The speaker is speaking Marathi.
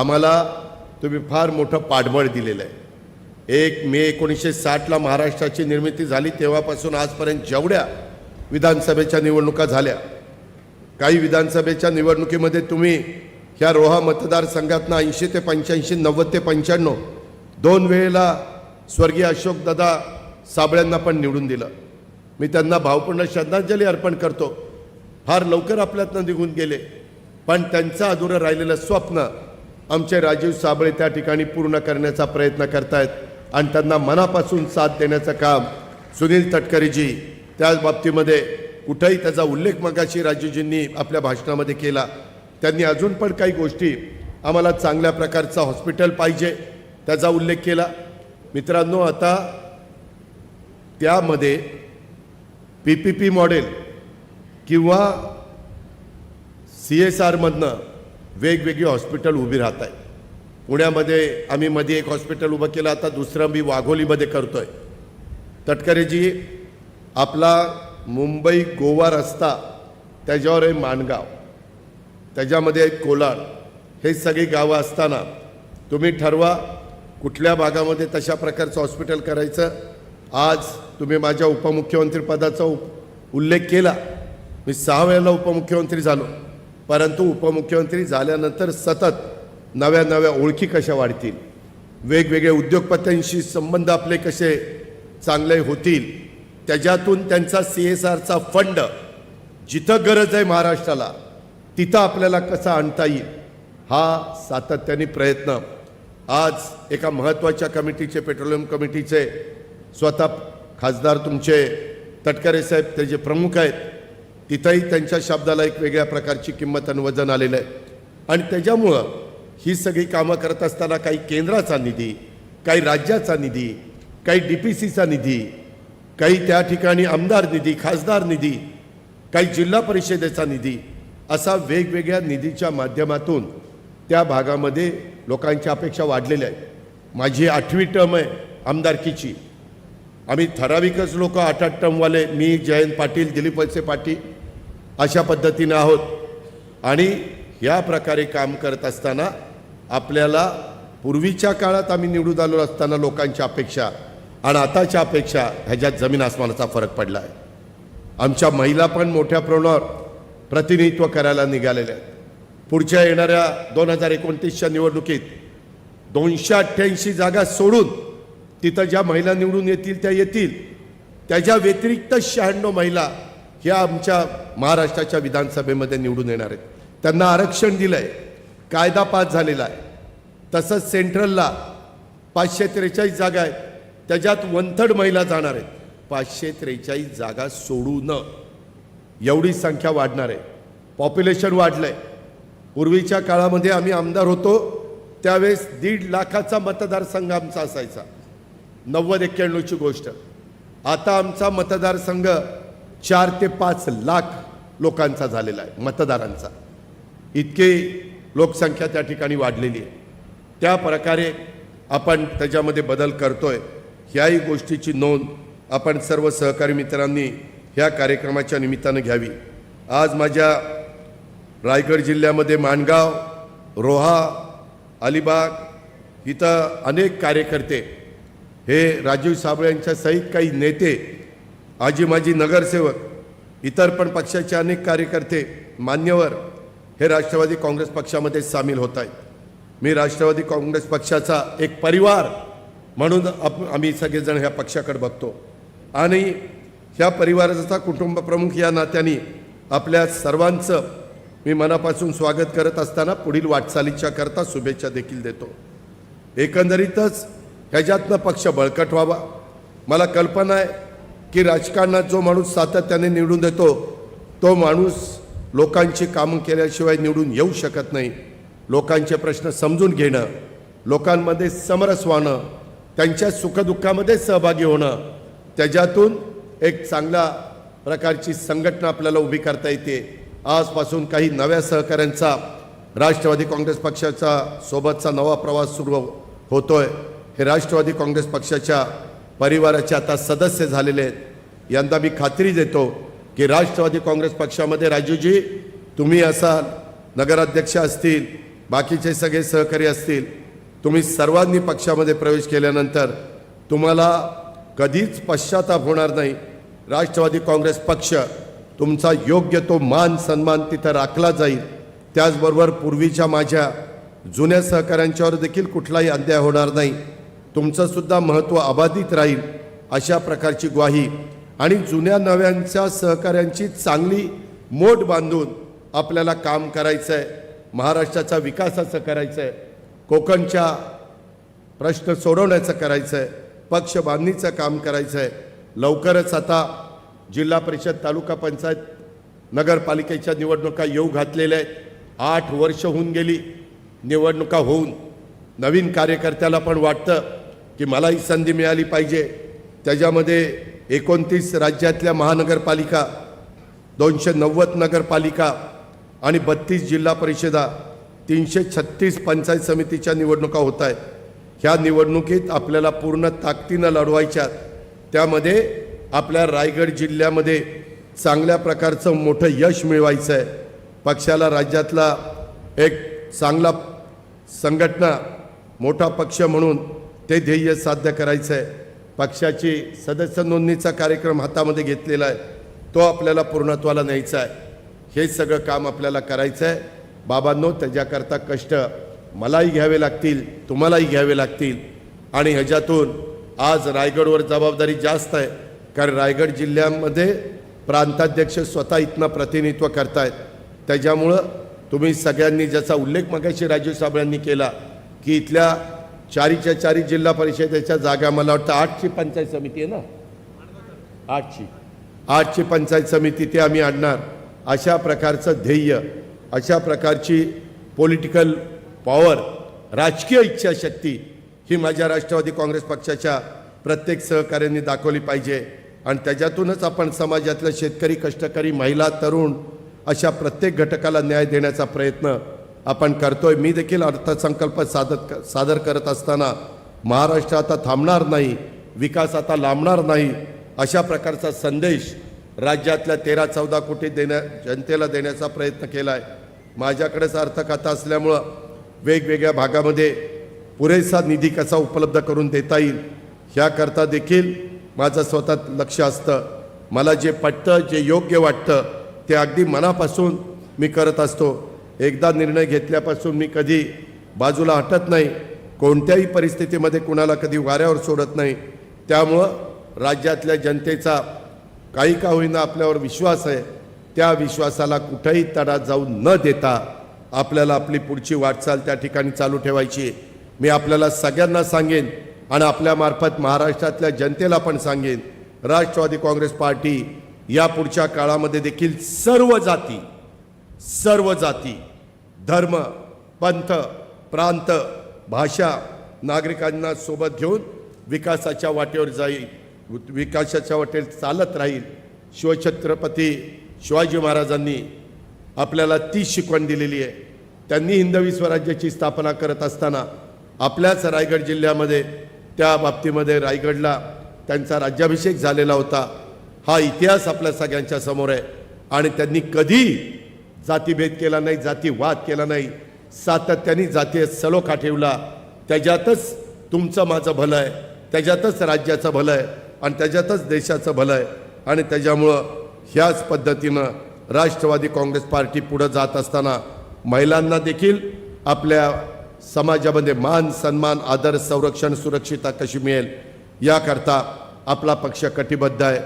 आम्हाला तुम्ही फार मोठं पाठबळ दिलेलं आहे। 1 मे 1960ला महाराष्ट्राची निर्मिती झाली तेव्हापासून आजपर्यंत जेवढ्या विधानसभेच्या निवडणुका झाल्या, काही विधानसभेच्या निवडणुकीमध्ये तुम्ही ह्या रोहा मतदारसंघातनं 80 ते 85, 90 ते 95 दोन वेळेला स्वर्गीय अशोकदादा साबळेंना पण निवडून दिलं। मी त्यांना भावपूर्ण श्रद्धांजली अर्पण करतो। फार लवकर आपल्यातनं निघून गेले, पण त्यांचं अधुरं राहिलेलं स्वप्न आमचे राजीव साबळे त्या ठिकाणी पूर्ण करण्याचा प्रयत्न करतायत आणि त्यांना मनापासून साथ देण्याचं काम सुनील तटकरेजी त्या बाबतीमध्ये कुठेही त्याचा उल्लेख मगाशी राजूजींनी आपल्या भाषणामध्ये केला। त्यांनी अजून पण काही गोष्टी आम्हाला चांगल्या प्रकारचं हॉस्पिटल पाहिजे त्याचा उल्लेख केला। मित्रांनो, आता त्यामध्ये PPP मॉडेल किंवा CSR मधनं वेगवेगळी हॉस्पिटल उभी राहत आहे। पुण्यामध्ये आम्ही मध्ये एक हॉस्पिटल उभं केलं, आता दुसरं मी वाघोलीमध्ये करतोय। तटकरेजी, आपला मुंबई गोवा रस्ता त्याच्यावर आहे माणगाव, त्याच्यामध्ये एक कोलाड, हे सगळी गावं असताना तुम्ही ठरवा कुठल्या भागामध्ये तशा प्रकारचं हॉस्पिटल करायचं। आज तुम्ही माझ्या उपमुख्यमंत्री पदाचा उल्लेख केला। मी 6 वेळेला उपमुख्यमंत्री झालो, परंतु उपमुख्यमंत्री झाल्यानंतर सतत नव्या नव्या ओळखी कशा वाढतील, वेगवेगळे उद्योगपत्यांशी संबंध आपले कसे चांगले होतील, त्याच्यातून त्यांचा CSRचा फंड जिथं गरज आहे महाराष्ट्राला तिथं आपल्याला कसा आणता येईल, हा सातत्याने प्रयत्न आज एका महत्त्वाच्या कमिटीचे, पेट्रोलियम कमिटीचे स्वतः खासदार तुमचे तटकरे साहेब त्याचे प्रमुख आहेत, तिथंही त्यांच्या शब्दाला एक वेगळ्या प्रकारची किंमत आणि वजन आलेलं आहे। आणि त्याच्यामुळं ही सगळी कामं करत असताना काही केंद्राचा निधी, काही राज्याचा निधी, काही DPCचा निधी, काही त्या ठिकाणी आमदार निधी, खासदार निधी, काही जिल्हा परिषदेचा निधी, असा वेगवेगळ्या निधीच्या माध्यमातून त्या भागामध्ये लोकांच्या अपेक्षा वाढलेल्या आहेत। माझी 8वी टर्म आहे आमदारकीची। आम्ही ठराविकच लोक 8-8 टर्मवाले, मी, जयंत पाटील, दिलीप वळसे पाटील अशा पद्धतीनं आहोत। आणि या प्रकारे काम करत असताना आपल्याला पूर्वीच्या काळात आम्ही निवडून आलो असताना लोकांच्या अपेक्षा आणि आताच्या अपेक्षा ह्याच्यात जमीन आसमानाचा फरक पडला आहे। आमच्या महिला पण मोठ्या प्रमाणावर प्रतिनिधित्व करायला निघालेल्या आहेत। पुढच्या येणाऱ्या 2029च्या निवडणुकीत 288 जागा सोडून तिथं ज्या महिला निवडून येतील त्या येतील, त्याच्या व्यतिरिक्त 96 महिला ह्या आमच्या महाराष्ट्राच्या विधानसभेमध्ये निवडून येणार आहेत। त्यांना आरक्षण दिलं आहे, कायदा पास झालेला आहे। तसंच सेंट्रलला 543 जागा आहेत, त्याच्यात 1/3 महिला जाणार आहेत। 543 जागा सोडून एवढी संख्या वाढणार आहे। पॉप्युलेशन वाढलं आहे। पूर्वीच्या काळामध्ये आम्ही आमदार होतो त्यावेळेस 1.5 लाखाचा मतदारसंघ आमचा असायचा, 90-91ची गोष्ट। आता आमचा मतदारसंघ 4 ते 5 लाख लोकांचा झालेला आहे, मतदारांचा। इतकी लोकसंख्या त्या ठिकाणी वाढलेली आहे। त्या प्रकारे आपण त्याच्यामध्ये बदल करतोय। ह्याही गोष्टीची नोंद आपण सर्व सहकारी मित्रांनी ह्या कार्यक्रमाच्या निमित्तानं घ्यावी। आज माझ्या रायगड जिल्ह्यामध्ये माणगाव, रोहा, अलिबाग इथं अनेक कार्यकर्ते, हे राजीव साबळे यांच्या सहित काही नेते, आजी माजी नगरसेवक, इतर पण पक्षाचे अनेक कार्यकर्ते, मान्यवर हे राष्ट्रवादी काँग्रेस पक्षामध्ये सामील होत आहेत। मी राष्ट्रवादी काँग्रेस पक्षाचा एक परिवार म्हणून आम्ही सगळेजण ह्या पक्षाकडे बघतो आणि ह्या परिवाराचा कुटुंब प्रमुख या नात्याने आपल्या सर्वांचं मी मनापासून स्वागत करत असताना पुढील वाटचालीच्या करता शुभेच्छा देखील देतो। एकंदरीतच ह्याच्यातनं पक्ष बळकट व्हावा। मला कल्पना आहे की राजकारणात जो माणूस सातत्याने निवडून देतो तो माणूस लोकांची कामं केल्याशिवाय निवडून येऊ शकत नाही। लोकांचे प्रश्न समजून घेणं, लोकांमध्ये समरस व्हाणं, त्यांच्या सुखदुःखामध्ये सहभागी होणं, त्याच्यातून एक चांगल्या प्रकारची संघटना आपल्याला उभी करता येते। आजपासून काही नव्या सहकाऱ्यांचा राष्ट्रवादी काँग्रेस पक्षाचा सोबतचा नवा प्रवास सुरू होतोय। हे राष्ट्रवादी काँग्रेस पक्षाच्या परिवाराचे आता सदस्य झालेले आहेत। यंदा मी खात्री देतो की राष्ट्रवादी काँग्रेस पक्षामध्ये राजूजी तुम्ही असाल, नगराध्यक्ष असतील, बाकीचे सगळे सहकारी असतील, तुम्ही सर्वांनी पक्षामध्ये प्रवेश केल्यानंतर तुम्हाला कधीच पश्चाताप होणार नाही. राष्ट्रवादी काँग्रेस पक्ष तुमचा योग्य तो मान सन्मान तिथं राखला जाईल. त्याचबरोबर पूर्वीच्या माझ्या जुन्या सहकाऱ्यांच्यावर देखील कुठलाही अन्याय होणार नाही. तुमचं सुद्धा महत्त्व अबाधित राहील अशा प्रकारची ग्वाही आणि जुन्या नव्यांच्या सहकाऱ्यांची चांगली मोठ बांधून आपल्याला काम करायचं आहे. महाराष्ट्राचा विकासाचं करायचं आहे, कोकणच्या प्रश्न सोडवण्याचं करायचं आहे, पक्ष बांधणीचं काम करायचं आहे. लवकरच आता जिल्हा परिषद, तालुका पंचायत, नगरपालिकेच्या निवडणुका येऊ घातलेल्या आहेत. 8 वर्ष होऊन गेली निवडणुका होऊन. नवीन कार्यकर्त्याला पण वाटतं की मलाही संधी मिळाली पाहिजे. त्याच्यामध्ये 29 राज्यातल्या महानगरपालिका, 290 नगरपालिका आणि 32 जिल्हा परिषदा, 336 पंचायत समितीच्या निवडणुका होत आहेत. ह्या निवडणुकीत आपल्याला पूर्ण ताकदीनं लढवायच्या. त्यामध्ये आपल्या रायगड जिल्ह्यामध्ये चांगल्या प्रकारचं मोठं यश मिळवायचं आहे. पक्षाला राज्यातला एक चांगला संघटना, मोठा पक्ष म्हणून ते ध्येय साध्य करायचं आहे. पक्षाची सदस्य नोंदणीचा कार्यक्रम हातामध्ये घेतलेला आहे, तो आपल्याला पूर्णत्वाला न्यायचा आहे. हे सगळं काम आपल्याला करायचं आहे. बाबांनो, त्याच्याकरता कष्ट मलाही घ्यावे लागतील, तुम्हालाही घ्यावे लागतील. आणि ह्याच्यातून आज रायगडवर जबाबदारी जास्त आहे, कारण रायगड जिल्ह्यामध्ये प्रांताध्यक्ष स्वतः इथनं प्रतिनिधित्व करतायत. त्याच्यामुळं तुम्ही सगळ्यांनी, ज्याचा उल्लेख मगाशी राजू साहेबांनी केला की इथल्या 4च्या 4 जिल्हा परिषदेच्या जागा, मला वाटतं 8ची पंचायत समिती आहे ना, 8ची पंचायत समिती ते आम्ही आणणार. अशा प्रकारचं ध्येय, अशा प्रकारची पॉलिटिकल पॉवर, राजकीय इच्छाशक्ती ही माझ्या राष्ट्रवादी काँग्रेस पक्षाच्या प्रत्येक सहकाऱ्यांनी दाखवली पाहिजे. आणि त्याच्यातूनच आपण समाजातल्या शेतकरी, कष्टकरी, महिला, तरुण अशा प्रत्येक घटकाला न्याय देण्याचा प्रयत्न आपण करतोय. मी देखील अर्थसंकल्प सादर करत असताना महाराष्ट्र आता थांबणार नाही, विकास आता लांबणार नाही, अशा प्रकारचा संदेश राज्यातल्या 13-14 कोटी जनतेला देण्याचा प्रयत्न केला आहे. माझ्याकडेच अर्थखातं असल्यामुळं वेगवेगळ्या भागामध्ये पुरेसा निधी कसा उपलब्ध करून देता येईल ह्याकरता देखील माझं स्वतः लक्ष असतं. मला जे पटतं, जे योग्य वाटतं ते अगदी मनापासून मी करत असतो. एकदा निर्णय घेतल्यापासून मी कधी बाजूला हटत नाही, कोणत्याही परिस्थितीमध्ये कुणाला कधी वाऱ्यावर सोडत नाही. त्यामुळं राज्यातल्या जनतेचा काही का होईना आपल्यावर विश्वास आहे. त्या विश्वासाला कुठेही तडा जाऊ न देता आपल्याला आपली पुढची वाटचाल त्या ठिकाणी चालू ठेवायची. मी आपल्याला सगळ्यांना सांगेन आणि आपल्यामार्फत महाराष्ट्रातल्या जनतेला पण सांगेन, राष्ट्रवादी काँग्रेस पार्टी या पुढच्या काळामध्ये देखील सर्व जाती, धर्म, पंथ, प्रांत, भाषा, नागरिकांना सोबत घेऊन विकासाच्या वाटेवर जाईल, विकासाच्या वाटेवर चालत राहील. शिवछत्रपती शिवाजी महाराजांनी आपल्याला ती शिकवण दिलेली आहे. त्यांनी हिंदवी स्वराज्याची स्थापना करत असताना आपल्याच रायगड जिल्ह्यामध्ये, त्या बाबतीमध्ये रायगडला त्यांचा राज्याभिषेक झालेला होता. हा इतिहास आपल्या सगळ्यांच्या समोर आहे. आणि त्यांनी कधी जातीभेद केला नाही, जातीवाद केला नाही, सातत्याने जातीय सलोखा ठेवला. त्याच्यातच तुमचं माझं भलं आहे, त्याच्यातच राज्याचं भलं आहे आणि त्याच्यातच देशाचं भलं आहे. आणि त्याच्यामुळं ह्याच पद्धतीनं राष्ट्रवादी काँग्रेस पार्टी पुढे जात असताना महिलांना देखील आपल्या समाजामध्ये मान, सन्मान, आदर, संरक्षण, सुरक्षितता कशी मिळेल याकरता आपला पक्ष कटिबद्ध आहे.